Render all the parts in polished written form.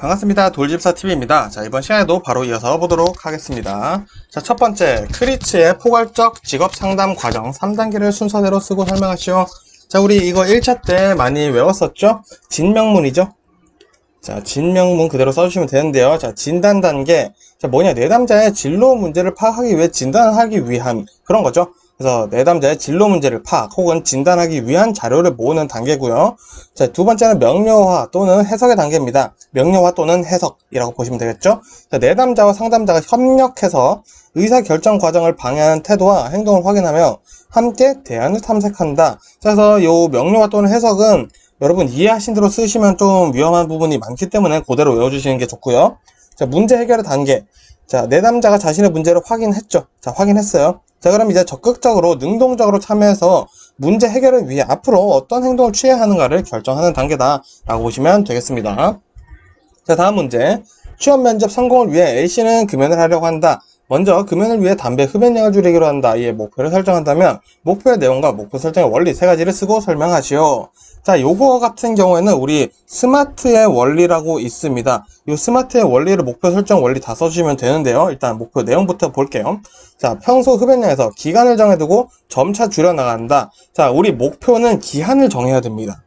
반갑습니다. 돌집사TV입니다. 자, 이번 시간에도 바로 이어서 보도록 하겠습니다. 자, 첫 번째, 크리츠의 포괄적 직업 상담 과정 3단계를 순서대로 쓰고 설명하시오. 자, 우리 이거 1차 때 많이 외웠었죠? 진명문이죠? 자, 진명문 그대로 써주시면 되는데요. 자, 진단 단계. 자, 뭐냐, 내담자의 진로 문제를 파악하기 위해 진단하기 위한 그런 거죠. 그래서 내담자의 진로 문제를 파악 혹은 진단하기 위한 자료를 모으는 단계고요. 자, 두 번째는 명료화 또는 해석의 단계입니다. 명료화 또는 해석이라고 보시면 되겠죠. 자, 내담자와 상담자가 협력해서 의사결정 과정을 방해하는 태도와 행동을 확인하며 함께 대안을 탐색한다. 자, 그래서 요 명료화 또는 해석은 여러분 이해하신 대로 쓰시면 좀 위험한 부분이 많기 때문에 그대로 외워주시는 게 좋고요. 자, 문제 해결의 단계. 자, 내담자가 자신의 문제를 확인했죠. 자, 확인했어요. 자, 그럼 이제 적극적으로 능동적으로 참여해서 문제 해결을 위해 앞으로 어떤 행동을 취해야 하는가를 결정하는 단계다 라고 보시면 되겠습니다. 자, 다음 문제. 취업 면접 성공을 위해 A씨는 금연을 하려고 한다. 먼저 금연을 위해 담배 흡연량을 줄이기로 한다. 이에 목표를 설정한다면 목표의 내용과 목표 설정의 원리 세 가지를 쓰고 설명하시오. 자, 요거 같은 경우에는 우리 스마트의 원리라고 있습니다. 이 스마트의 원리를 목표 설정 원리 다 써주시면 되는데요. 일단 목표 내용부터 볼게요. 자, 평소 흡연량에서 기간을 정해두고 점차 줄여나간다. 자, 우리 목표는 기한을 정해야 됩니다.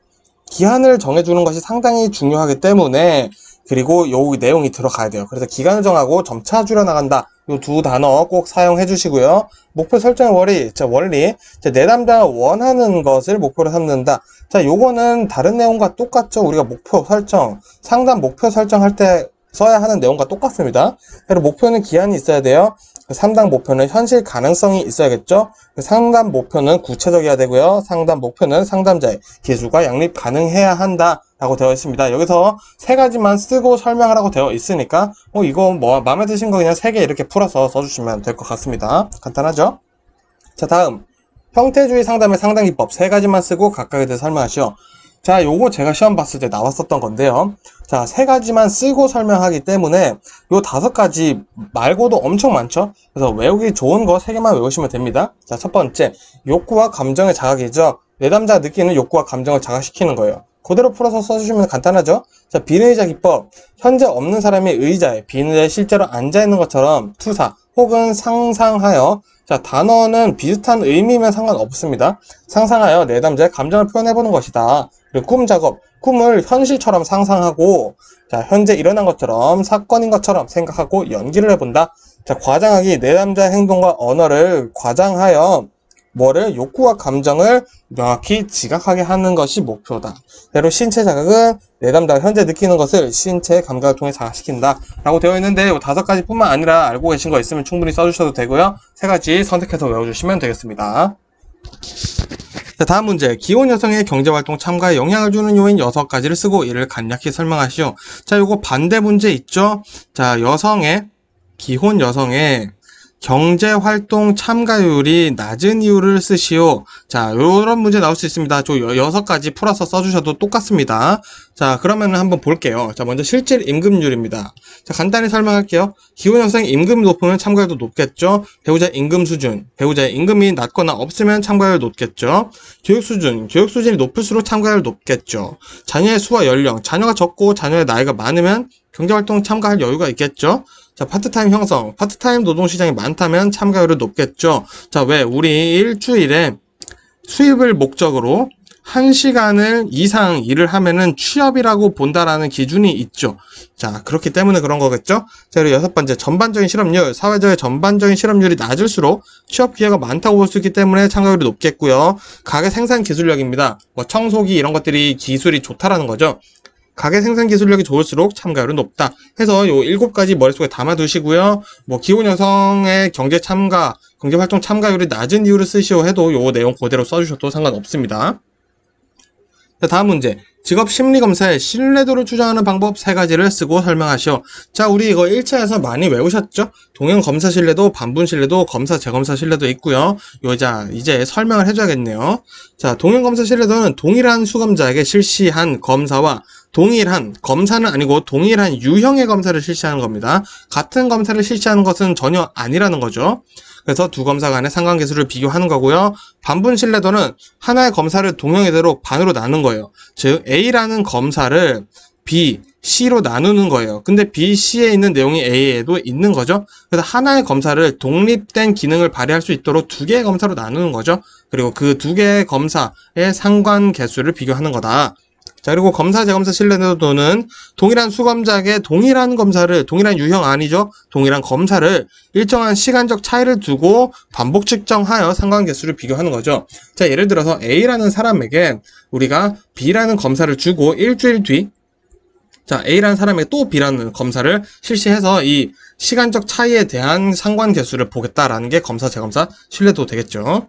기한을 정해주는 것이 상당히 중요하기 때문에 그리고 요 내용이 들어가야 돼요. 그래서 기간을 정하고 점차 줄여나간다. 요 두 단어 꼭 사용해 주시고요. 목표 설정의 원리. 자, 원리. 자, 내담자가 원하는 것을 목표로 삼는다. 자, 요거는 다른 내용과 똑같죠. 우리가 목표 설정, 상담 목표 설정할 때 써야 하는 내용과 똑같습니다. 그리고 목표는 기한이 있어야 돼요. 상담 목표는 현실 가능성이 있어야겠죠. 상담 목표는 구체적이어야 되고요. 상담 목표는 상담자의 기술과 양립 가능해야 한다 라고 되어 있습니다. 여기서 세 가지만 쓰고 설명하라고 되어 있으니까 이거 뭐 마음에 드신 거 그냥 세 개 이렇게 풀어서 써주시면 될 것 같습니다. 간단하죠? 자, 다음 형태주의 상담의 상담 기법 세 가지만 쓰고 각각에 대해 설명하시오. 자, 요거 제가 시험 봤을 때 나왔었던 건데요. 자, 세 가지만 쓰고 설명하기 때문에 요 5가지 말고도 엄청 많죠. 그래서 외우기 좋은 거 3개만 외우시면 됩니다. 자, 첫 번째, 욕구와 감정의 자각이죠. 내담자가 느끼는 욕구와 감정을 자각시키는 거예요. 그대로 풀어서 써주시면 간단하죠. 자, 비의자 기법. 현재 없는 사람이 의자에 비의자에 실제로 앉아있는 것처럼 투사 혹은 상상하여. 자, 단어는 비슷한 의미면 상관없습니다. 상상하여 내담자의 감정을 표현해보는 것이다. 그리고 꿈 작업. 꿈을 현실처럼 상상하고, 자, 현재 일어난 것처럼 사건인 것처럼 생각하고 연기를 해본다. 자, 과장하기. 내담자의 행동과 언어를 과장하여 뭐를 욕구와 감정을 명확히 지각하게 하는 것이 목표다. 그리고 신체 자각은 내담자가 현재 느끼는 것을 신체의 감각을 통해 자각시킨다 라고 되어 있는데 이 5가지 뿐만 아니라 알고 계신 거 있으면 충분히 써주셔도 되고요. 3가지 선택해서 외워주시면 되겠습니다. 자, 다음 문제. 기혼 여성의 경제활동 참가에 영향을 주는 요인 6가지를 쓰고 이를 간략히 설명하시오. 자, 요거 반대 문제 있죠? 자, 기혼 여성의 경제활동 참가율이 낮은 이유를 쓰시오. 자, 요런 문제 나올 수 있습니다. 저 6가지 풀어서 써주셔도 똑같습니다. 자, 그러면 한번 볼게요. 자, 먼저 실질 임금률입니다. 자, 간단히 설명할게요. 기혼 여성의 임금이 높으면 참가율도 높겠죠. 배우자 임금 수준, 배우자의 임금이 낮거나 없으면 참가율 높겠죠. 교육 수준이 높을수록 참가율 높겠죠. 자녀의 수와 연령, 자녀가 적고 자녀의 나이가 많으면 경제활동 참가할 여유가 있겠죠. 자, 파트타임 형성. 파트타임 노동시장이 많다면 참가율이 높겠죠. 자, 왜? 우리 일주일에 수입을 목적으로 1시간을 이상 일을 하면은 취업이라고 본다라는 기준이 있죠. 자, 그렇기 때문에 그런 거겠죠. 자, 그리고 6번째, 전반적인 실업률. 사회적인 전반적인 실업률이 낮을수록 취업 기회가 많다고 볼 수 있기 때문에 참가율이 높겠고요. 가계 생산 기술력입니다. 뭐 청소기 이런 것들이 기술이 좋다라는 거죠. 가계 생산 기술력이 좋을수록 참가율은 높다. 해서 요 7가지 머릿속에 담아두시고요. 뭐 기혼 여성의 경제활동 참가율이 낮은 이유를 쓰시오 해도 요 내용 그대로 써주셔도 상관없습니다. 자, 다음 문제. 직업 심리검사의 신뢰도를 추정하는 방법 3가지를 쓰고 설명하시오. 자, 우리 이거 1차에서 많이 외우셨죠? 동형 검사 신뢰도, 반분 신뢰도, 검사 재검사 신뢰도 있고요. 자, 이제 설명을 해줘야겠네요. 자, 동형 검사 신뢰도는 동일한 수검자에게 실시한 검사와 동일한 검사는 아니고 동일한 유형의 검사를 실시하는 겁니다. 같은 검사를 실시하는 것은 전혀 아니라는 거죠. 그래서 두 검사 간의 상관계수를 비교하는 거고요. 반분 신뢰도는 하나의 검사를 동형이대로 반으로 나눈 거예요. 즉 A라는 검사를 B, C로 나누는 거예요. 근데 B, C에 있는 내용이 A에도 있는 거죠. 그래서 하나의 검사를 독립된 기능을 발휘할 수 있도록 두 개의 검사로 나누는 거죠. 그리고 그 두 개의 검사의 상관 개수를 비교하는 거다. 자, 그리고 검사, 재검사 신뢰도는 동일한 수검작의 동일한 검사를, 동일한 유형 아니죠? 동일한 검사를 일정한 시간적 차이를 두고 반복 측정하여 상관계수를 비교하는 거죠. 자, 예를 들어서 A라는 사람에게 우리가 B라는 검사를 주고 일주일 뒤, 자, A라는 사람에게 또 B라는 검사를 실시해서 이 시간적 차이에 대한 상관계수를 보겠다라는 게 검사, 재검사 신뢰도 되겠죠.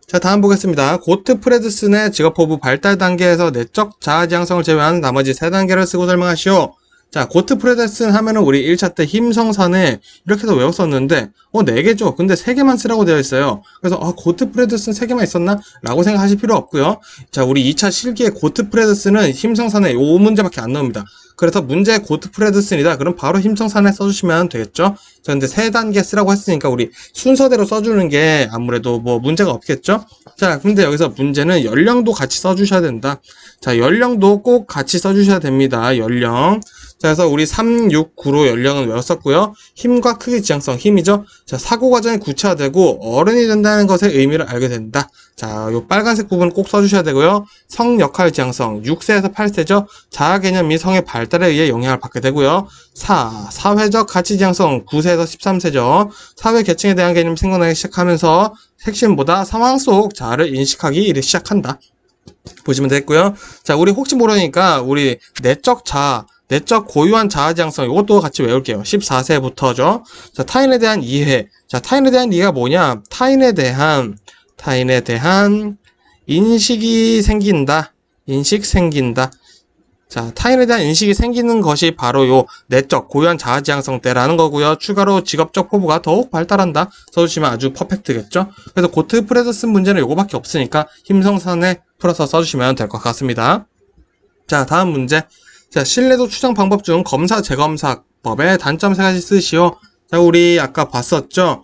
자, 다음 보겠습니다. 고트프레드슨의 직업포부 발달 단계에서 내적 자아지향성을 제외한 나머지 세 단계를 쓰고 설명하시오. 자, 고트프레드슨 하면은 우리 1차 때 힘성산에 이렇게도 외웠었는데 4개죠. 근데 3개만 쓰라고 되어 있어요. 그래서 고트프레드슨 3개만 있었나? 라고 생각하실 필요 없고요. 자, 우리 2차 실기에 고트프레드슨은 힘성산에 요 문제밖에 안 나옵니다. 그래서 문제 고트프레드슨이다. 그럼 바로 힘성산에 써주시면 되겠죠. 자, 근데 3단계 쓰라고 했으니까 우리 순서대로 써주는 게 아무래도 뭐 문제가 없겠죠. 자, 근데 여기서 문제는 연령도 같이 써주셔야 된다. 자, 연령도 꼭 같이 써주셔야 됩니다. 연령. 자, 그래서 우리 3, 6, 9로 연령은 외웠었고요. 힘과 크기 지향성, 힘이죠. 자, 사고 과정이 구체화되고 어른이 된다는 것의 의미를 알게 된다. 자, 요 빨간색 부분을 꼭 써주셔야 되고요. 성 역할 지향성, 6세에서 8세죠. 자아 개념이 성의 발달에 의해 영향을 받게 되고요. 사회적 가치 지향성, 9세에서 13세죠. 사회 계층에 대한 개념이 생겨나기 시작하면서 핵심보다 상황 속 자아를 인식하기 시작한다. 보시면 되겠고요. 자, 우리 혹시 모르니까 우리 내적 자아, 내적 고유한 자아지향성 이것도 같이 외울게요. 14세부터죠. 자, 타인에 대한 이해. 자, 타인에 대한 이해가 뭐냐? 타인에 대한 인식이 생긴다. 인식 생긴다. 자, 타인에 대한 인식이 생기는 것이 바로 요 내적 고유한 자아지향성 때라는 거고요. 추가로 직업적 포부가 더욱 발달한다. 써주시면 아주 퍼펙트겠죠. 그래서 고트프레드슨 문제는 요거밖에 없으니까 힘성산에 풀어서 써주시면 될 것 같습니다. 자, 다음 문제. 자, 신뢰도 추정 방법 중 검사, 재검사법의 단점 3가지 쓰시오. 자, 우리 아까 봤었죠?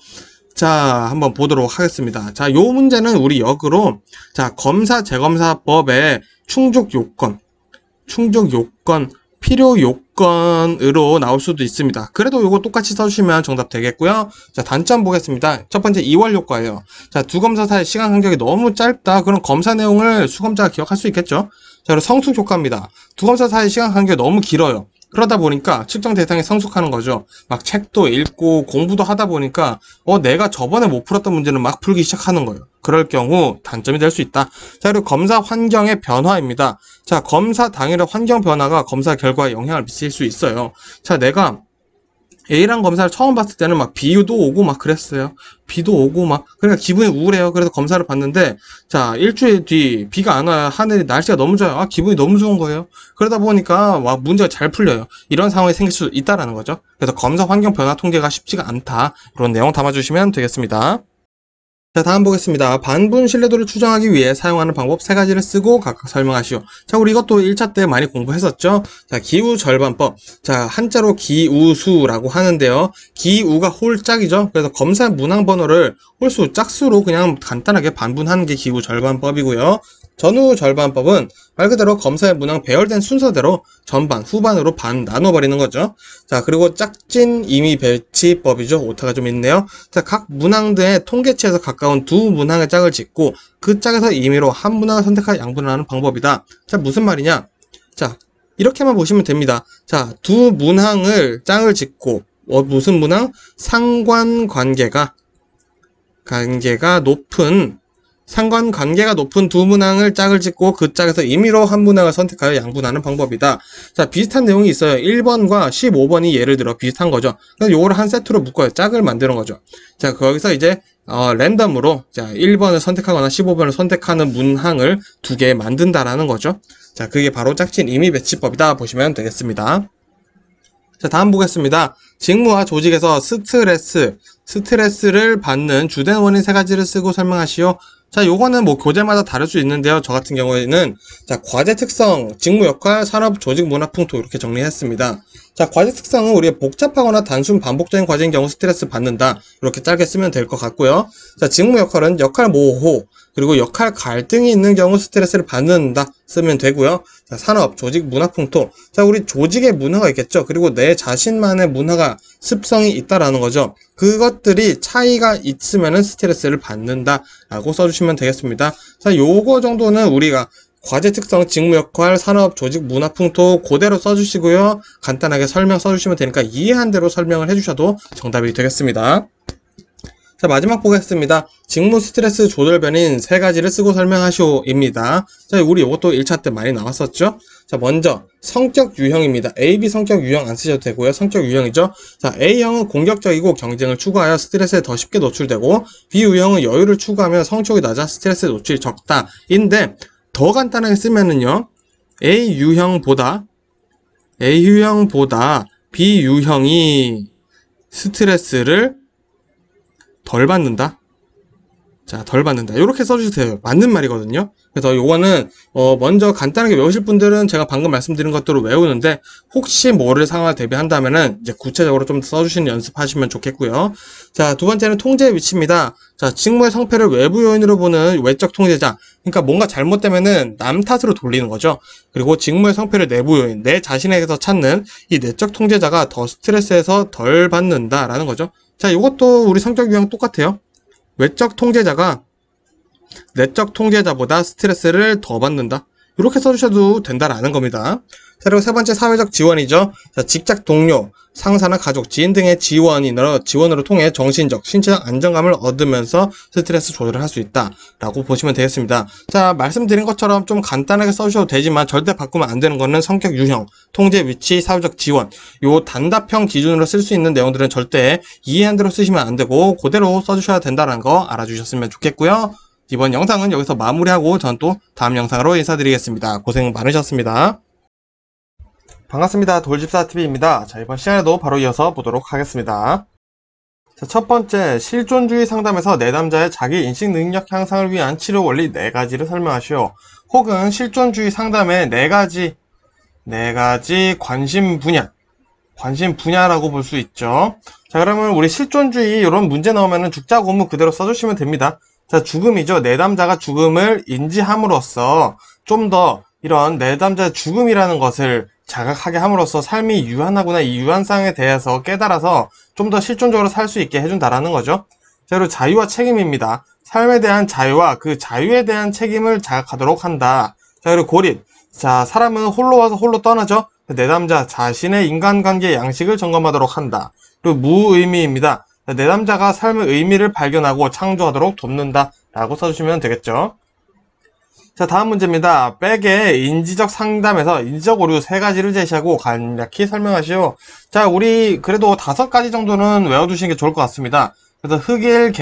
자, 한번 보도록 하겠습니다. 자, 요 문제는 우리 역으로, 자, 검사, 재검사법의 충족 요건, 필요 요건으로 나올 수도 있습니다. 그래도 요거 똑같이 써주시면 정답 되겠고요. 자, 단점 보겠습니다. 첫 번째, 2월 효과예요. 자, 두 검사 사이 시간 간격이 너무 짧다. 그럼 검사 내용을 수검자가 기억할 수 있겠죠? 자, 그리고 성숙 효과입니다. 두 검사 사이 시간 간격이 너무 길어요. 그러다 보니까 측정 대상이 성숙하는 거죠. 막 책도 읽고 공부도 하다 보니까 내가 저번에 못 풀었던 문제는 막 풀기 시작하는 거예요. 그럴 경우 단점이 될 수 있다. 자, 그리고 검사 환경의 변화입니다. 자, 검사 당일의 환경 변화가 검사 결과에 영향을 미칠 수 있어요. 자, 내가 A랑 검사를 처음 봤을 때는 막 비도 오고 막 그랬어요. 비도 오고 막, 그러니까 기분이 우울해요. 그래서 검사를 봤는데, 자, 일주일 뒤 비가 안 와요. 하늘이 날씨가 너무 좋아요. 기분이 너무 좋은 거예요. 그러다 보니까 막 문제가 잘 풀려요. 이런 상황이 생길 수 있다라는 거죠. 그래서 검사 환경 변화 통계가 쉽지가 않다. 이런 내용 담아주시면 되겠습니다. 자, 다음 보겠습니다. 반분 신뢰도를 추정하기 위해 사용하는 방법 3가지를 쓰고 각각 설명하시오. 자, 우리 이것도 1차 때 많이 공부했었죠? 자, 기우 절반법. 자, 한자로 기우수라고 하는데요. 기우가 홀짝이죠? 그래서 검사 문항 번호를 홀수, 짝수로 그냥 간단하게 반분하는 게 기우 절반법이고요. 전후 절반법은 말 그대로 검사의 문항 배열된 순서대로 전반, 후반으로 반 나눠버리는 거죠. 자, 그리고 짝진 임의 배치법이죠. 오타가 좀 있네요. 자, 각 문항들의 통계치에서 가까운 두 문항의 짝을 짓고 그 짝에서 임의로 한 문항을 선택하여 양분을 하는 방법이다. 자, 무슨 말이냐? 자, 이렇게만 보시면 됩니다. 자, 두 문항을 짝을 짓고 무슨 문항? 상관관계가 높은 두 문항을 짝을 짓고 그 짝에서 임의로 한 문항을 선택하여 양분하는 방법이다. 자, 비슷한 내용이 있어요. 1번과 15번이 예를 들어 비슷한 거죠. 그래서 요거를 한 세트로 묶어요. 짝을 만드는 거죠. 자, 거기서 이제 랜덤으로 자, 1번을 선택하거나 15번을 선택하는 문항을 2개 만든다라는 거죠. 자, 그게 바로 짝진 임의 배치법이다 보시면 되겠습니다. 자, 다음 보겠습니다. 직무와 조직에서 스트레스를 받는 주된 원인 3가지를 쓰고 설명하시오. 자, 요거는 뭐 교재마다 다를 수 있는데요. 저 같은 경우에는 자, 과제 특성, 직무 역할, 산업, 조직 문화 풍토 이렇게 정리했습니다. 자, 과제 특성은 우리가 복잡하거나 단순 반복적인 과제인 경우 스트레스 받는다. 이렇게 짧게 쓰면 될 것 같고요. 자, 직무 역할은 역할 모호, 그리고 역할 갈등이 있는 경우 스트레스를 받는다. 쓰면 되고요. 자, 산업, 조직, 문화 풍토. 자, 우리 조직의 문화가 있겠죠. 그리고 내 자신만의 문화가 습성이 있다라는 거죠. 그것들이 차이가 있으면 스트레스를 받는다. 라고 써주시면 되겠습니다. 자, 요거 정도는 우리가 과제 특성, 직무 역할, 산업, 조직, 문화, 풍토 그대로 써주시고요. 간단하게 설명 써주시면 되니까 이해한 대로 설명을 해주셔도 정답이 되겠습니다. 자, 마지막 보겠습니다. 직무 스트레스 조절변인 3가지를 쓰고 설명하시오입니다. 자, 우리 이것도 1차 때 많이 나왔었죠? 자, 먼저 성격 유형입니다. A, B 성격 유형 안 쓰셔도 되고요. 성격 유형이죠. 자, A형은 공격적이고 경쟁을 추구하여 스트레스에 더 쉽게 노출되고, B 유형은 여유를 추구하며 성격이 낮아 스트레스에 노출이 적다. 인데 더 간단하게 쓰면은요, A 유형보다 B 유형이 스트레스를 덜 받는다. 자, 덜 받는다. 이렇게 써주세요. 맞는 말이거든요. 그래서 요거는 먼저 간단하게 외우실 분들은 제가 방금 말씀드린 것들을 외우는데, 혹시 모를 상황을 대비한다면은 이제 구체적으로 좀 써주시는 연습하시면 좋겠고요. 자, 두 번째는 통제 위치입니다. 자, 직무의 성패를 외부 요인으로 보는 외적 통제자. 그러니까 뭔가 잘못되면은 남 탓으로 돌리는 거죠. 그리고 직무의 성패를 내부 요인, 내 자신에게서 찾는 이 내적 통제자가 더 스트레스에서 덜 받는다라는 거죠. 자, 이것도 우리 성격 유형 똑같아요. 외적 통제자가 내적 통제자보다 스트레스를 더 받는다. 이렇게 써주셔도 된다라는 겁니다. 자, 그리고 세 번째 사회적 지원이죠. 자, 직장 동료, 상사나 가족, 지인 등의 지원으로 통해 정신적, 신체적 안정감을 얻으면서 스트레스 조절을 할 수 있다. 라고 보시면 되겠습니다. 자, 말씀드린 것처럼 좀 간단하게 써주셔도 되지만 절대 바꾸면 안 되는 거는 성격 유형, 통제 위치, 사회적 지원. 요 단답형 기준으로 쓸 수 있는 내용들은 절대 이해한 대로 쓰시면 안 되고 그대로 써주셔야 된다는 거 알아주셨으면 좋겠고요. 이번 영상은 여기서 마무리하고 전 또 다음 영상으로 인사드리겠습니다. 고생 많으셨습니다. 반갑습니다. 돌집사TV입니다. 자, 이번 시간에도 바로 이어서 보도록 하겠습니다. 자, 첫 번째, 실존주의 상담에서 내담자의 자기 인식 능력 향상을 위한 치료 원리 4가지를 설명하시오. 혹은 실존주의 상담의 4가지 관심 분야라고 볼 수 있죠. 자, 그러면 우리 실존주의 이런 문제 나오면은 죽자 고무 그대로 써주시면 됩니다. 자, 죽음이죠. 내담자가 죽음을 인지함으로써 좀 더 이런 내담자의 죽음이라는 것을 자각하게 함으로써 삶이 유한하구나, 이 유한상에 대해서 깨달아서 좀 더 실존적으로 살 수 있게 해준다라는 거죠. 자, 그리고 자유와 책임입니다. 삶에 대한 자유와 그 자유에 대한 책임을 자각하도록 한다. 자, 그리고 고립. 자, 사람은 홀로 와서 홀로 떠나죠. 내담자 자신의 인간관계 양식을 점검하도록 한다. 그리고 무의미입니다. 내담자가 삶의 의미를 발견하고 창조하도록 돕는다. 라고 써주시면 되겠죠. 자, 다음 문제입니다. 백의 인지적 상담에서 인지적 오류 3가지를 제시하고 간략히 설명하시오. 자, 우리 그래도 5가지 정도는 외워두시는 게 좋을 것 같습니다. 그래서 흑일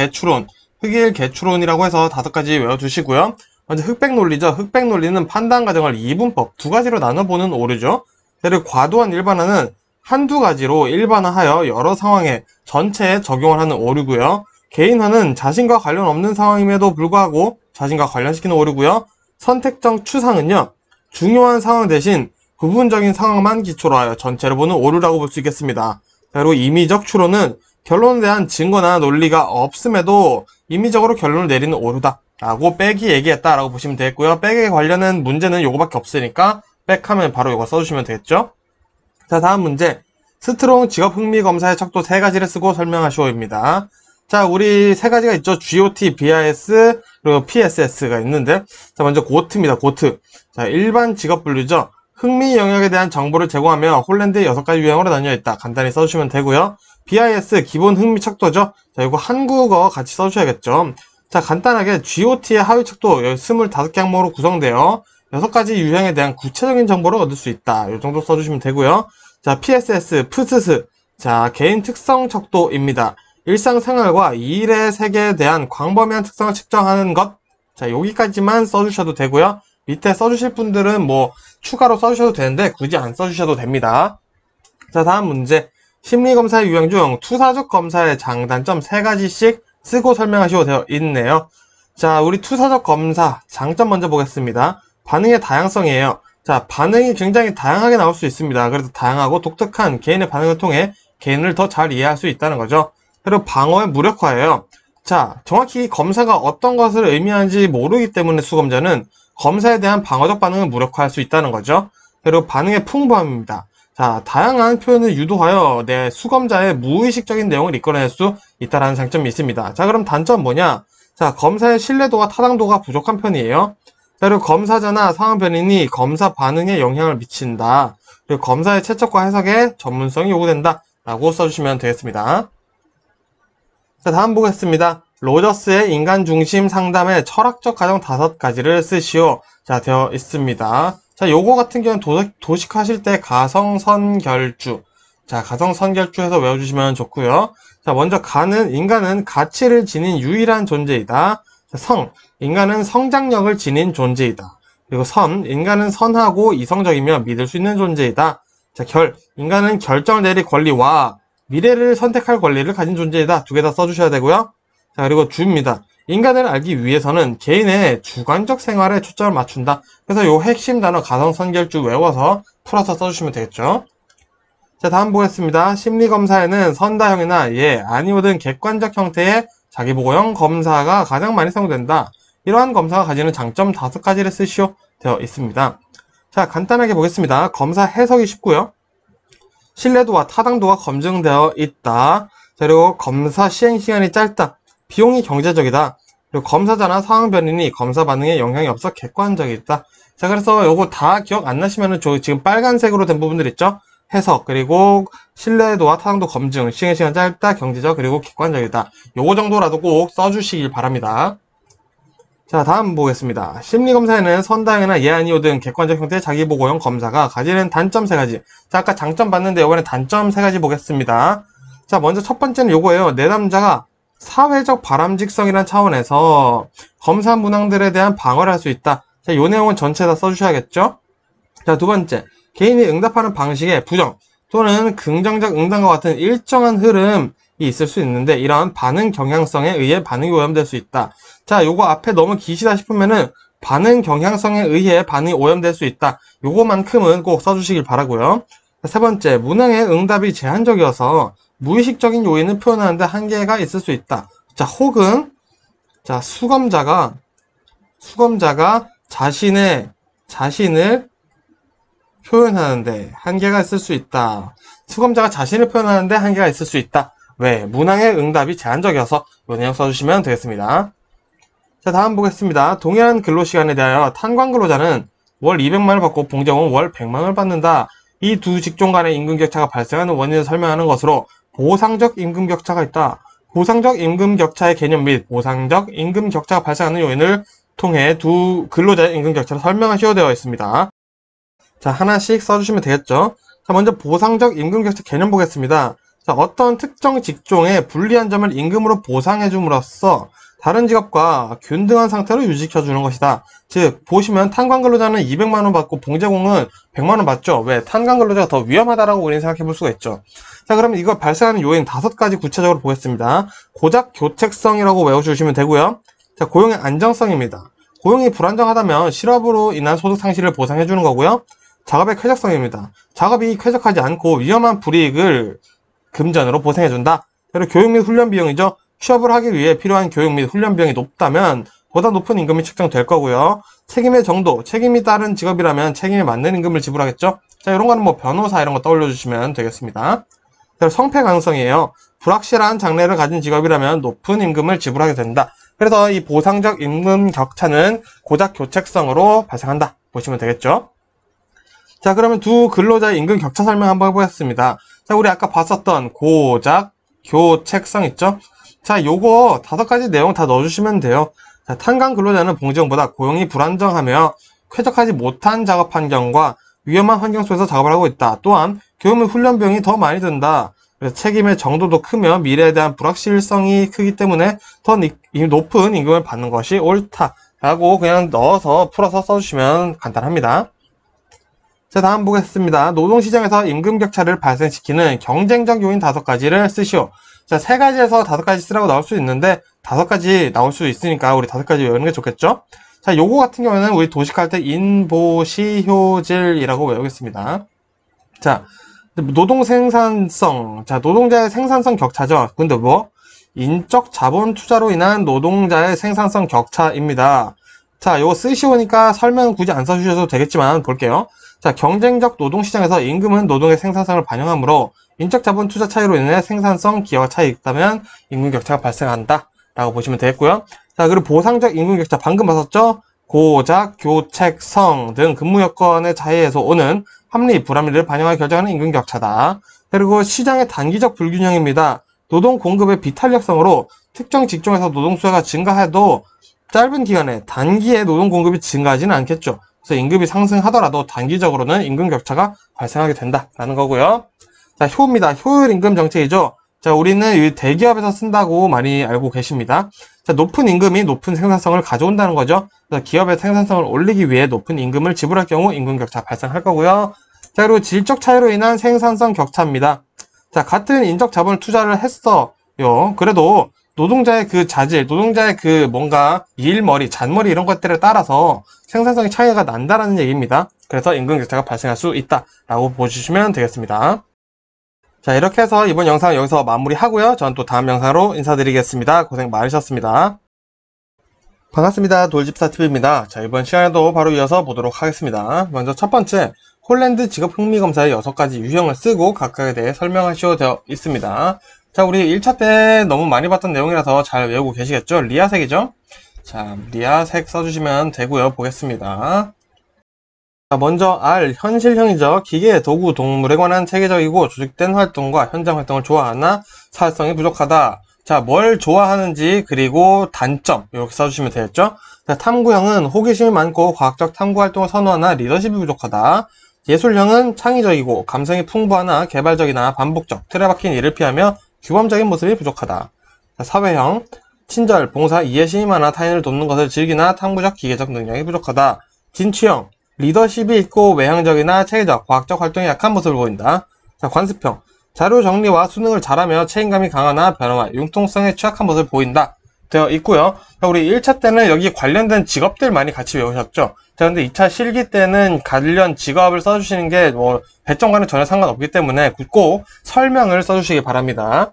개추론이라고 해서 5가지 외워두시고요. 먼저 흑백 논리죠. 흑백 논리는 판단 과정을 이분법 2가지로 나눠보는 오류죠. 그리고 과도한 일반화는 한두 가지로 일반화하여 여러 상황에 전체에 적용을 하는 오류고요. 개인화는 자신과 관련 없는 상황임에도 불구하고 자신과 관련시키는 오류고요. 선택적 추상은요, 중요한 상황 대신 부분적인 상황만 기초로 하여 전체를 보는 오류라고 볼 수 있겠습니다. 그리고 임의적 추론은 결론에 대한 증거나 논리가 없음에도 임의적으로 결론을 내리는 오류다 라고 백이 얘기했다 라고 보시면 되겠고요. 백에 관련된 문제는 요거밖에 없으니까 백 하면 바로 요거 써주시면 되겠죠. 자, 다음 문제. 스트롱 직업 흥미 검사의 척도 3가지를 쓰고 설명하시오입니다. 자, 우리 3가지가 있죠. GOT, BIS, 그리고 PSS가 있는데, 자, 먼저 고트입니다. 고트. 자, 일반 직업 분류죠. 흥미 영역에 대한 정보를 제공하며 홀랜드의 6가지 유형으로 나뉘어 있다. 간단히 써주시면 되고요. BIS, 기본 흥미 척도죠. 자, 이거 한국어 같이 써주셔야겠죠. 자, 간단하게 GOT의 하위 척도 25개 항목으로 구성되어 6가지 유형에 대한 구체적인 정보를 얻을 수 있다. 이 정도 써주시면 되고요. 자, PSS, PSS. 자, 개인 특성 척도입니다. 일상생활과 일의 세계에 대한 광범위한 특성을 측정하는 것. 자, 여기까지만 써주셔도 되고요. 밑에 써주실 분들은 뭐 추가로 써주셔도 되는데 굳이 안 써주셔도 됩니다. 자, 다음 문제. 심리검사의 유형 중 투사적 검사의 장단점 3가지씩 쓰고 설명하시오 되어 있네요. 자, 우리 투사적 검사 장점 먼저 보겠습니다. 반응의 다양성이에요. 자, 반응이 굉장히 다양하게 나올 수 있습니다. 그래서 다양하고 독특한 개인의 반응을 통해 개인을 더 잘 이해할 수 있다는 거죠. 그리고 방어의 무력화예요. 자, 정확히 검사가 어떤 것을 의미하는지 모르기 때문에 수검자는 검사에 대한 방어적 반응을 무력화할 수 있다는 거죠. 그리고 반응의 풍부함입니다. 자, 다양한 표현을 유도하여 내 수검자의 무의식적인 내용을 이끌어낼 수 있다는 장점이 있습니다. 자, 그럼 단점 뭐냐? 자, 검사의 신뢰도와 타당도가 부족한 편이에요. 그리고 검사자나 상황 변인이 검사 반응에 영향을 미친다. 그리고 검사의 채석과 해석에 전문성이 요구된다. 라고 써주시면 되겠습니다. 자, 다음 보겠습니다. 로저스의 인간 중심 상담의 철학적 과정 5가지를 쓰시오. 자, 되어 있습니다. 자, 요거 같은 경우는 도식하실 때 가성선결주. 자, 가성선결주해서 외워주시면 좋고요. 자, 먼저 인간은 가치를 지닌 유일한 존재이다. 자, 인간은 성장력을 지닌 존재이다. 그리고 인간은 선하고 이성적이며 믿을 수 있는 존재이다. 자, 인간은 결정을 내릴 권리와 미래를 선택할 권리를 가진 존재이다. 두 개 다 써주셔야 되고요. 자, 그리고 주입니다. 인간을 알기 위해서는 개인의 주관적 생활에 초점을 맞춘다. 그래서 요 핵심 단어 가성선결주 외워서 풀어서 써주시면 되겠죠. 자, 다음 보겠습니다. 심리검사에는 선다형이나 아니오 등 객관적 형태의 자기보고형 검사가 가장 많이 사용된다. 이러한 검사가 가지는 장점 5가지를 쓰시오. 되어 있습니다. 자, 간단하게 보겠습니다. 검사 해석이 쉽고요. 신뢰도와 타당도가 검증되어 있다. 자, 그리고 검사 시행시간이 짧다. 비용이 경제적이다. 그리고 검사자나 상황 변인이 검사 반응에 영향이 없어 객관적이다. 자, 그래서 요거 다 기억 안 나시면은 지금 빨간색으로 된 부분들 있죠? 해석, 그리고 신뢰도와 타당도 검증, 시행시간 짧다, 경제적, 그리고 객관적이다. 요거 정도라도 꼭 써주시길 바랍니다. 자, 다음 보겠습니다. 심리검사에는 선다형이나 아니오 등 객관적 형태의 자기보고형 검사가 가지는 단점 3가지. 자, 아까 장점 봤는데 이번엔 단점 3가지 보겠습니다. 자, 먼저 첫 번째는 요거예요. 내담자가 사회적 바람직성이라는 차원에서 검사 문항들에 대한 방어를 할 수 있다. 자, 요 내용은 전체 다 써주셔야겠죠? 자, 두 번째. 개인이 응답하는 방식에 부정 또는 긍정적 응답과 같은 일정한 흐름이 있을 수 있는데 이러한 반응 경향성에 의해 반응이 오염될 수 있다. 자, 요거 앞에 너무 기시다 싶으면은 반응 경향성에 의해 반응이 오염될 수 있다. 요거만큼은 꼭 써주시길 바라고요. 세 번째, 문항의 응답이 제한적이어서 무의식적인 요인을 표현하는데 한계가 있을 수 있다. 자, 혹은 수검자가 자신을 표현하는데 한계가 있을 수 있다. 수검자가 자신을 표현하는데 한계가 있을 수 있다. 왜? 문항의 응답이 제한적이어서 이 내용 써주시면 되겠습니다. 자, 다음 보겠습니다. 동일한 근로시간에 대하여 탄광 근로자는 월 200만원을 받고 봉제공은 월 100만원을 받는다. 이 두 직종 간의 임금격차가 발생하는 원인을 설명하는 것으로 보상적 임금격차가 있다. 보상적 임금격차의 개념 및 보상적 임금격차가 발생하는 요인을 통해 두 근로자의 임금격차를 설명하시오 되어 있습니다. 자, 하나씩 써주시면 되겠죠. 자, 먼저 보상적 임금격차 개념 보겠습니다. 자, 어떤 특정 직종의 불리한 점을 임금으로 보상해줌으로써 다른 직업과 균등한 상태로 유지시켜주는 것이다. 즉, 보시면 탄광근로자는 200만원 받고 봉제공은 100만원 받죠. 왜? 탄광근로자가 더 위험하다라고 우리는 생각해 볼 수가 있죠. 자, 그럼 이거 발생하는 요인 5가지 구체적으로 보겠습니다. 고작 교책성이라고 외워주시면 되고요. 자, 고용의 안정성입니다. 고용이 불안정하다면 실업으로 인한 소득 상실을 보상해주는 거고요. 작업의 쾌적성입니다. 작업이 쾌적하지 않고 위험한 불이익을 금전으로 보상해준다. 그리고 교육 및 훈련 비용이죠. 취업을 하기 위해 필요한 교육 및 훈련 비용이 높다면 보다 높은 임금이 측정될 거고요. 책임의 정도, 책임이 따른 직업이라면 책임에 맞는 임금을 지불하겠죠. 자, 이런 거는 뭐 변호사 이런 거 떠올려 주시면 되겠습니다. 그리고 성패 가능성이에요. 불확실한 장래를 가진 직업이라면 높은 임금을 지불하게 된다. 그래서 이 보상적 임금 격차는 고작 교책성으로 발생한다. 보시면 되겠죠. 자, 그러면 두 근로자의 임금 격차 설명 한번 해보겠습니다. 자, 우리 아까 봤었던 고작 교책성 있죠? 자, 요거 5가지 내용 다 넣어주시면 돼요. 자, 탄광 근로자는 봉제공보다 고용이 불안정하며 쾌적하지 못한 작업 환경과 위험한 환경 속에서 작업을 하고 있다. 또한 교육 및 훈련 비용이 더 많이 든다. 그래서 책임의 정도도 크며 미래에 대한 불확실성이 크기 때문에 더 높은 임금을 받는 것이 옳다. 라고 그냥 넣어서 풀어서 써주시면 간단합니다. 자, 다음 보겠습니다. 노동시장에서 임금 격차를 발생시키는 경쟁적 요인 5가지를 쓰시오. 자, 3가지에서 5가지 쓰라고 나올 수 있는데 5가지 나올 수 있으니까 우리 5가지 외우는 게 좋겠죠? 자, 요거 같은 경우에는 우리 도식할 때 인보시효질이라고 외우겠습니다. 자, 노동 생산성. 자, 노동자의 생산성 격차죠. 근데 뭐? 인적 자본 투자로 인한 노동자의 생산성 격차입니다. 자, 요거 쓰시오니까 설명은 굳이 안 써주셔도 되겠지만 볼게요. 자, 경쟁적 노동시장에서 임금은 노동의 생산성을 반영하므로 인적 자본 투자 차이로 인해 생산성 기여가 차이 있다면 임금 격차가 발생한다 라고 보시면 되겠고요. 자, 그리고 보상적 임금 격차 방금 봤었죠? 고작, 교책, 성 등 근무 여건의 차이에서 오는 합리, 불합리를 반영하여 결정하는 임금 격차다. 그리고 시장의 단기적 불균형입니다. 노동 공급의 비탄력성으로 특정 직종에서 노동 수요가 증가해도 짧은 기간에 단기에 노동 공급이 증가하지는 않겠죠. 그래서 임금이 상승하더라도 단기적으로는 임금 격차가 발생하게 된다라는 거고요. 자, 효입니다. 효율 임금 정책이죠. 자, 우리는 이 대기업에서 쓴다고 많이 알고 계십니다. 자, 높은 임금이 높은 생산성을 가져온다는 거죠. 그래서 기업의 생산성을 올리기 위해 높은 임금을 지불할 경우 임금 격차 발생할 거고요. 자, 그리고 질적 차이로 인한 생산성 격차입니다. 자, 같은 인적 자본을 투자를 했어요. 그래도 노동자의 그 자질, 노동자의 그 뭔가 일머리, 잔머리 이런 것들에 따라서 생산성의 차이가 난다라는 얘기입니다. 그래서 임금 격차가 발생할 수 있다라고 보시면 되겠습니다. 자, 이렇게 해서 이번 영상 여기서 마무리하고요. 전 또 다음 영상으로 인사드리겠습니다. 고생 많으셨습니다. 반갑습니다. 돌집사TV입니다. 자, 이번 시간에도 바로 이어서 보도록 하겠습니다. 먼저 첫 번째, 홀랜드 직업 흥미 검사의 6가지 유형을 쓰고 각각에 대해 설명하시오 되어 있습니다. 자, 우리 1차 때 너무 많이 봤던 내용이라서 잘 외우고 계시겠죠? 리아색이죠? 자, 리아색 써주시면 되고요. 보겠습니다. 자, 먼저 R, 현실형이죠. 기계, 도구, 동물에 관한 체계적이고 조직된 활동과 현장 활동을 좋아하나 사회성이 부족하다. 자, 뭘 좋아하는지 그리고 단점 이렇게 써주시면 되겠죠? 자, 탐구형은 호기심이 많고 과학적 탐구 활동을 선호하나 리더십이 부족하다. 예술형은 창의적이고 감성이 풍부하나 개발적이나 반복적, 틀에 박힌 일을 피하며 규범적인 모습이 부족하다. 자, 사회형, 친절, 봉사, 이해심이 많아 타인을 돕는 것을 즐기나 탐구적, 기계적 능력이 부족하다. 진취형, 리더십이 있고 외향적이나 체계적, 과학적 활동에 약한 모습을 보인다. 자, 관습형, 자료 정리와 수능을 잘하며 책임감이 강하나 변화와 융통성에 취약한 모습을 보인다 되어 있고요. 자, 우리 1차 때는 여기 관련된 직업들 많이 같이 외우셨죠? 자, 근데 2차 실기 때는 관련 직업을 써주시는 게 뭐 배점과는 전혀 상관없기 때문에 꼭 설명을 써주시기 바랍니다.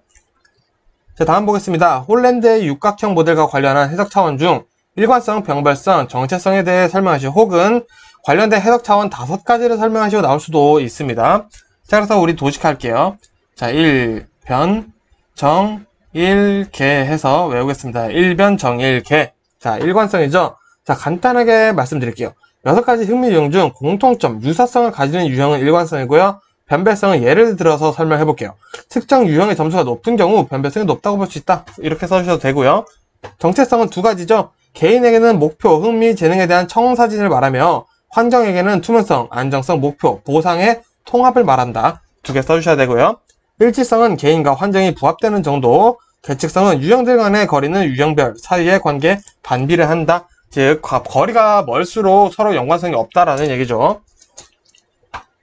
자, 다음 보겠습니다. 홀랜드의 육각형 모델과 관련한 해석 차원 중 일관성, 병발성, 정체성에 대해 설명하시오 혹은 관련된 해석 차원 5가지를 설명하시오 나올 수도 있습니다. 자, 그래서 우리 도식할게요. 자, 1변, 정, 1개 해서 외우겠습니다. 1변, 정, 1개. 자, 일관성이죠. 자, 간단하게 말씀드릴게요. 6가지 흥미 유형 중 공통점, 유사성을 가지는 유형은 일관성이고요. 변별성은 예를 들어서 설명해 볼게요. 특정 유형의 점수가 높은 경우 변별성이 높다고 볼 수 있다. 이렇게 써주셔도 되고요. 정체성은 2가지죠. 개인에게는 목표, 흥미, 재능에 대한 청사진을 말하며 환경에게는 투명성, 안정성, 목표, 보상의 통합을 말한다. 2개 써주셔야 되고요. 일치성은 개인과 환경이 부합되는 정도, 계측성은 유형들 간의 거리는 유형별 사이의 관계에 반비를 한다. 즉, 거리가 멀수록 서로 연관성이 없다라는 얘기죠.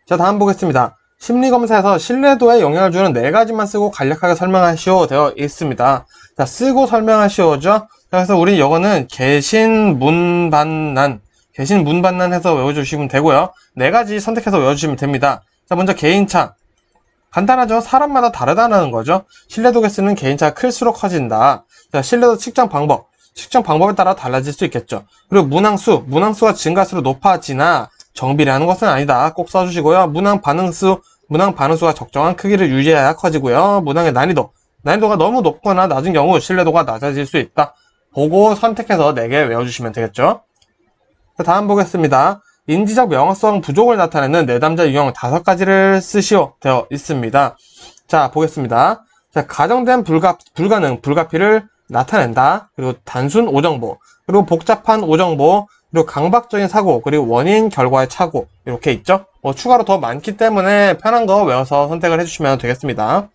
자, 다음 보겠습니다. 심리검사에서 신뢰도에 영향을 주는 4가지만 쓰고 간략하게 설명하시오 되어 있습니다. 자, 쓰고 설명하시오죠. 그래서 우리 이거는 개신문반난 해서 외워주시면 되고요. 4가지 선택해서 외워주시면 됩니다. 자, 먼저 개인차. 간단하죠? 사람마다 다르다는 거죠. 신뢰도에 쓰는 개인차가 클수록 커진다. 자, 신뢰도 측정 방법에 따라 달라질 수 있겠죠. 그리고 문항수가 증가할수록 높아지나 정비례하는 것은 아니다. 꼭 써주시고요. 문항 반응수가 적정한 크기를 유지해야 커지고요. 문항의 난이도가 너무 높거나 낮은 경우 신뢰도가 낮아질 수 있다. 보고 선택해서 4개 외워주시면 되겠죠. 자, 다음 보겠습니다. 인지적 명확성 부족을 나타내는 내담자 유형 5가지를 쓰시오 되어 있습니다. 자, 보겠습니다. 자, 가정된 불가피를 나타낸다. 그리고 단순 오정보, 그리고 복잡한 오정보, 그리고 강박적인 사고, 그리고 원인 결과의 착오 이렇게 있죠. 추가로 더 많기 때문에 편한 거 외워서 선택을 해주시면 되겠습니다.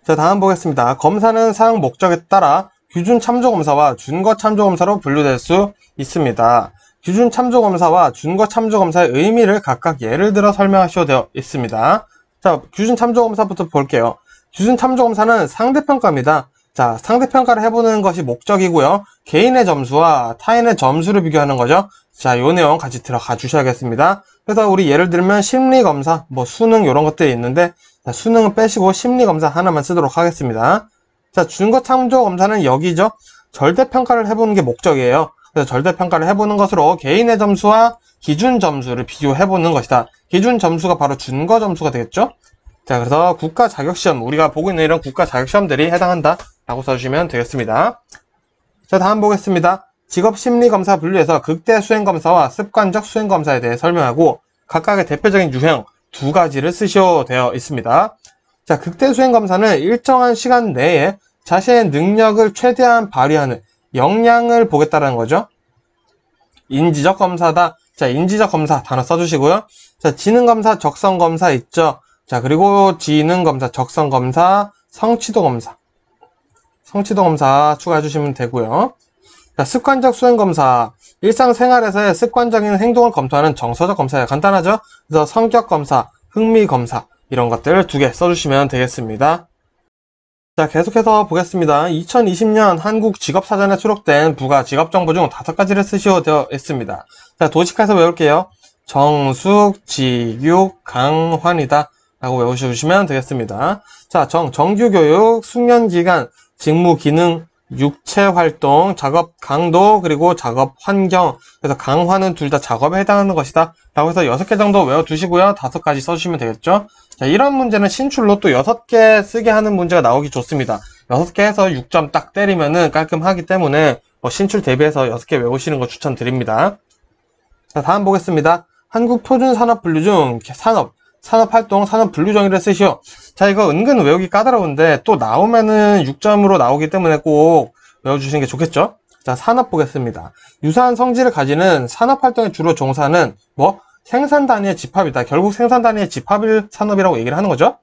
자, 다음 보겠습니다. 검사는 사용 목적에 따라 기준 참조 검사와 준거 참조 검사로 분류될 수 있습니다. 기준 참조 검사와 준거 참조 검사의 의미를 각각 예를 들어 설명하시오 되어 있습니다. 자, 기준 참조 검사부터 볼게요. 기준 참조 검사는 상대평가입니다. 자, 상대평가를 해보는 것이 목적이고요. 개인의 점수와 타인의 점수를 비교하는 거죠. 자, 요 내용 같이 들어가 주셔야겠습니다. 그래서 우리 예를 들면 심리검사, 뭐 수능 이런 것들이 있는데, 자, 수능은 빼시고 심리검사 하나만 쓰도록 하겠습니다. 자, 준거참조검사는 여기죠. 절대평가를 해보는 게 목적이에요. 그래서 절대평가를 해보는 것으로 개인의 점수와 기준 점수를 비교해보는 것이다. 기준 점수가 바로 준거 점수가 되겠죠. 자, 그래서 국가 자격시험, 우리가 보고 있는 이런 국가 자격시험들이 해당한다 라고 써주시면 되겠습니다. 자, 다음 보겠습니다. 직업심리검사 분류에서 극대 수행검사와 습관적 수행검사에 대해 설명하고 각각의 대표적인 유형 두 가지를 쓰셔 되어 있습니다. 자, 극대 수행검사는 일정한 시간 내에 자신의 능력을 최대한 발휘하는 역량을 보겠다는 거죠. 인지적 검사다. 자, 인지적 검사 단어 써주시고요. 자, 지능검사, 적성검사 있죠. 자, 그리고 지능검사, 적성검사, 성취도검사. 성취도검사 추가해 주시면 되고요. 자, 습관적 수행검사. 일상생활에서의 습관적인 행동을 검토하는 정서적 검사예요. 간단하죠? 그래서 성격검사, 흥미검사 이런 것들 두 개 써주시면 되겠습니다. 자, 계속해서 보겠습니다. 2020년 한국 직업사전에 수록된 부가 직업정보 중 5가지를 쓰시오 되어 있습니다. 자, 도식해서 외울게요. 정숙, 직육, 강환이다 라고 외우셔주시면 되겠습니다. 자, 정규교육, 숙련기간, 직무기능, 육체활동, 작업 강도, 그리고 작업 환경. 그래서 강화는 둘 다 작업에 해당하는 것이다 라고 해서 6개 정도 외워두시고요. 5가지 써주시면 되겠죠. 자, 이런 문제는 신출로 또 6개 쓰게 하는 문제가 나오기 좋습니다. 6개 해서 6점 딱 때리면은 깔끔하기 때문에 신출 대비해서 6개 외우시는 거 추천드립니다. 자, 다음 보겠습니다. 한국 표준산업 분류 중 산업활동, 산업분류 정의를 쓰시오. 자, 이거 은근 외우기 까다로운데 또 나오면은 6점으로 나오기 때문에 꼭 외워주시는 게 좋겠죠? 자, 산업 보겠습니다. 유사한 성질을 가지는 산업활동에 주로 종사는 생산 단위의 집합이다. 결국 생산 단위의 집합을 산업이라고 얘기를 하는 거죠.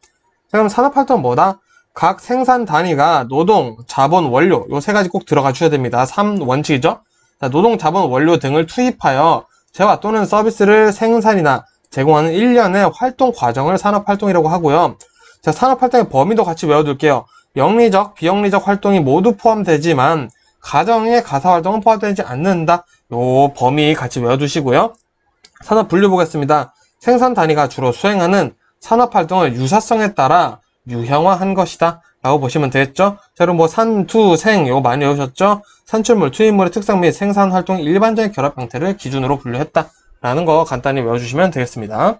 자, 그럼 산업활동은 뭐다? 각 생산 단위가 노동, 자본, 원료 요 3가지 꼭 들어가 주셔야 됩니다. 3원칙이죠. 자, 노동, 자본, 원료 등을 투입하여 재화 또는 서비스를 생산이나 제공하는 일련의 활동 과정을 산업활동이라고 하고요. 자, 산업활동의 범위도 같이 외워둘게요. 영리적, 비영리적 활동이 모두 포함되지만 가정의 가사활동은 포함되지 않는다. 요 범위 같이 외워두시고요. 산업분류 보겠습니다. 생산 단위가 주로 수행하는 산업활동을 유사성에 따라 유형화한 것이다 라고 보시면 되겠죠. 자, 그럼 산, 투, 생 이거 많이 외우셨죠? 산출물, 투입물의 특성 및 생산활동의 일반적인 결합 형태를 기준으로 분류했다 라는 거 간단히 외워주시면 되겠습니다.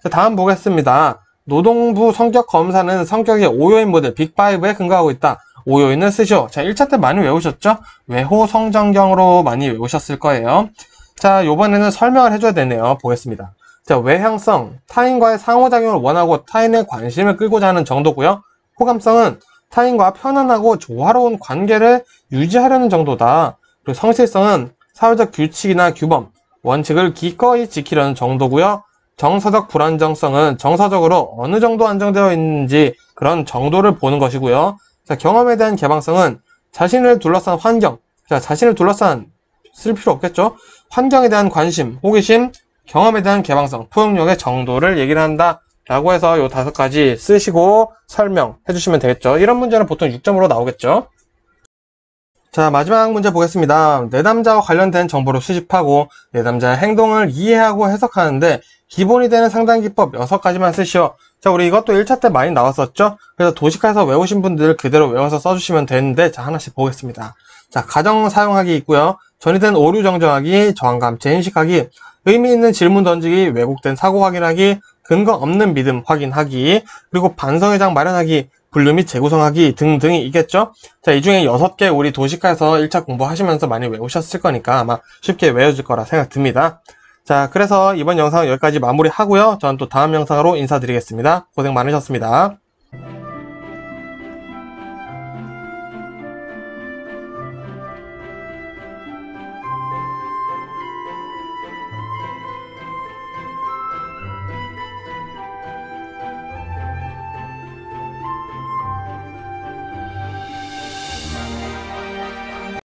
자, 다음 보겠습니다. 노동부 성격 검사는 성격의 5요인 모델 빅5에 근거하고 있다. 5요인을 쓰시오. 자, 1차 때 많이 외우셨죠? 외호 성정경으로 많이 외우셨을 거예요. 자, 요번에는 설명을 해줘야 되네요. 보겠습니다. 자, 외향성, 타인과의 상호작용을 원하고 타인의 관심을 끌고자 하는 정도고요. 호감성은 타인과 편안하고 조화로운 관계를 유지하려는 정도다. 그리고 성실성은 사회적 규칙이나 규범, 원칙을 기꺼이 지키려는 정도고요. 정서적 불안정성은 정서적으로 어느 정도 안정되어 있는지 그런 정도를 보는 것이고요. 자, 경험에 대한 개방성은 자신을 둘러싼 환경, 자, 자신을 둘러싼 쓸 필요 없겠죠? 환경에 대한 관심, 호기심, 경험에 대한 개방성, 포용력의 정도를 얘기를 한다 라고 해서 요 5가지 쓰시고 설명해 주시면 되겠죠. 이런 문제는 보통 6점으로 나오겠죠. 자, 마지막 문제 보겠습니다. 내담자와 관련된 정보를 수집하고 내담자의 행동을 이해하고 해석하는데 기본이 되는 상담기법 6가지만 쓰시오. 자, 우리 이것도 1차 때 많이 나왔었죠? 그래서 도식화해서 외우신 분들 그대로 외워서 써주시면 되는데, 자, 하나씩 보겠습니다. 자, 가정 사용하기 있고요. 전이된 오류 정정하기, 저항감체 인식하기, 의미 있는 질문 던지기, 왜곡된 사고 확인하기, 근거 없는 믿음 확인하기, 그리고 반성회장 마련하기, 분류 및 재구성하기 등등이 있겠죠? 자, 이 중에 6개 우리 도식화해서 1차 공부하시면서 많이 외우셨을 거니까 아마 쉽게 외워질 거라 생각 듭니다. 자, 그래서 이번 영상은 여기까지 마무리하고요. 저는 또 다음 영상으로 인사드리겠습니다. 고생 많으셨습니다.